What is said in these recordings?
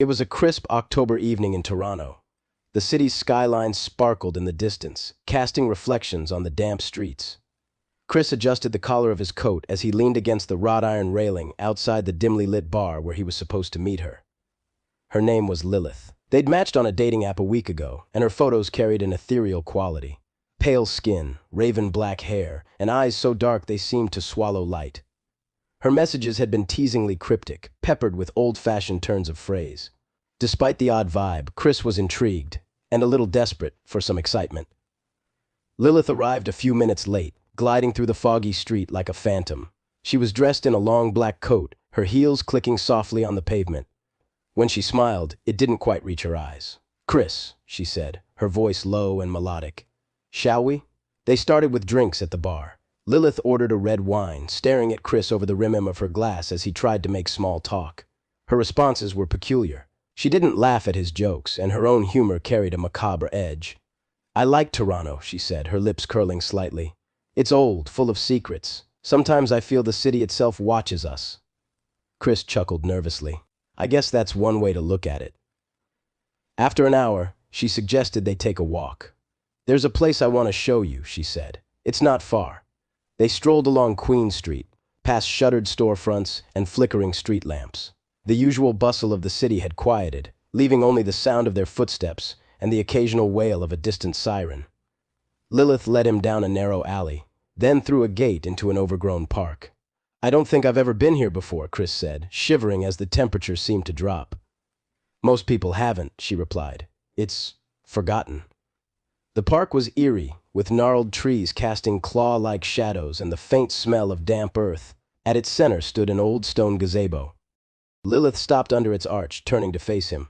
It was a crisp October evening in Toronto. The city's skyline sparkled in the distance, casting reflections on the damp streets. Chris adjusted the collar of his coat as he leaned against the wrought iron railing outside the dimly lit bar where he was supposed to meet her. Her name was Lilith. They'd matched on a dating app a week ago, and her photos carried an ethereal quality. Pale skin, raven black hair, and eyes so dark they seemed to swallow light. Her messages had been teasingly cryptic, peppered with old-fashioned turns of phrase. Despite the odd vibe, Chris was intrigued, and a little desperate for some excitement. Lilith arrived a few minutes late, gliding through the foggy street like a phantom. She was dressed in a long black coat, her heels clicking softly on the pavement. When she smiled, it didn't quite reach her eyes. "Chris," she said, her voice low and melodic. "Shall we?" They started with drinks at the bar. Lilith ordered a red wine, staring at Chris over the rim of her glass as he tried to make small talk. Her responses were peculiar. She didn't laugh at his jokes, and her own humor carried a macabre edge. "I like Toronto," she said, her lips curling slightly. "It's old, full of secrets. Sometimes I feel the city itself watches us." Chris chuckled nervously. "I guess that's one way to look at it." After an hour, she suggested they take a walk. "There's a place I want to show you," she said. "It's not far." They strolled along Queen Street, past shuttered storefronts and flickering street lamps. The usual bustle of the city had quieted, leaving only the sound of their footsteps and the occasional wail of a distant siren. Lilith led him down a narrow alley, then through a gate into an overgrown park. "I don't think I've ever been here before," Chris said, shivering as the temperature seemed to drop. "Most people haven't," she replied. "It's forgotten." The park was eerie, with gnarled trees casting claw-like shadows and the faint smell of damp earth. At its center stood an old stone gazebo. Lilith stopped under its arch, turning to face him.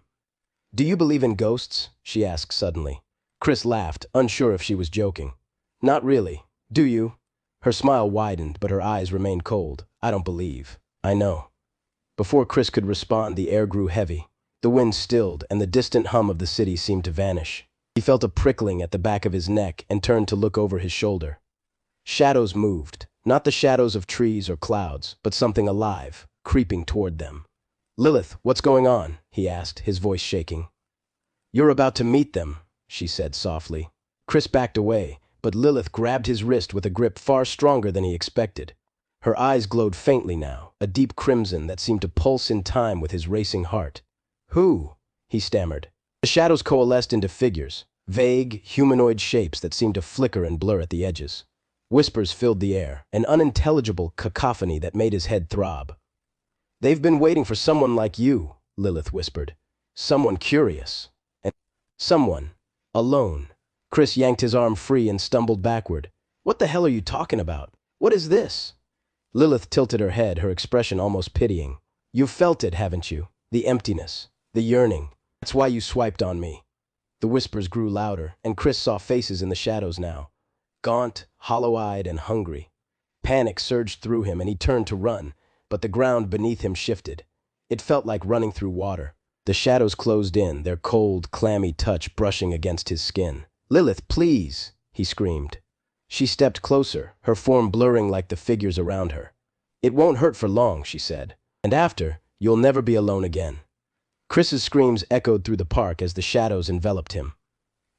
"Do you believe in ghosts?" she asked suddenly. Chris laughed, unsure if she was joking. "Not really. Do you?" Her smile widened, but her eyes remained cold. "I don't believe. I know." Before Chris could respond, the air grew heavy. The wind stilled, and the distant hum of the city seemed to vanish. He felt a prickling at the back of his neck and turned to look over his shoulder. Shadows moved, not the shadows of trees or clouds, but something alive, creeping toward them. "Lilith, what's going on?" he asked, his voice shaking. "You're about to meet them," she said softly. Chris backed away, but Lilith grabbed his wrist with a grip far stronger than he expected. Her eyes glowed faintly now, a deep crimson that seemed to pulse in time with his racing heart. "Who?" he stammered. The shadows coalesced into figures, vague, humanoid shapes that seemed to flicker and blur at the edges. Whispers filled the air, an unintelligible cacophony that made his head throb. "They've been waiting for someone like you," Lilith whispered. "Someone curious. And someone alone." Chris yanked his arm free and stumbled backward. "What the hell are you talking about? What is this?" Lilith tilted her head, her expression almost pitying. "You've felt it, haven't you? The emptiness, the yearning. That's why you swiped on me." The whispers grew louder, and Chris saw faces in the shadows now. Gaunt, hollow-eyed, and hungry. Panic surged through him, and he turned to run, but the ground beneath him shifted. It felt like running through water. The shadows closed in, their cold, clammy touch brushing against his skin. "Lilith, please!" he screamed. She stepped closer, her form blurring like the figures around her. "It won't hurt for long," she said. "And after, you'll never be alone again." Chris's screams echoed through the park as the shadows enveloped him.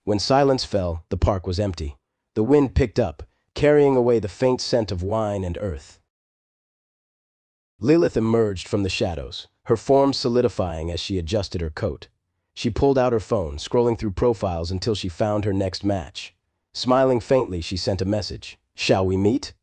When silence fell, the park was empty. The wind picked up, carrying away the faint scent of wine and earth. Lilith emerged from the shadows, her form solidifying as she adjusted her coat. She pulled out her phone, scrolling through profiles until she found her next match. Smiling faintly, she sent a message. "Shall we meet?"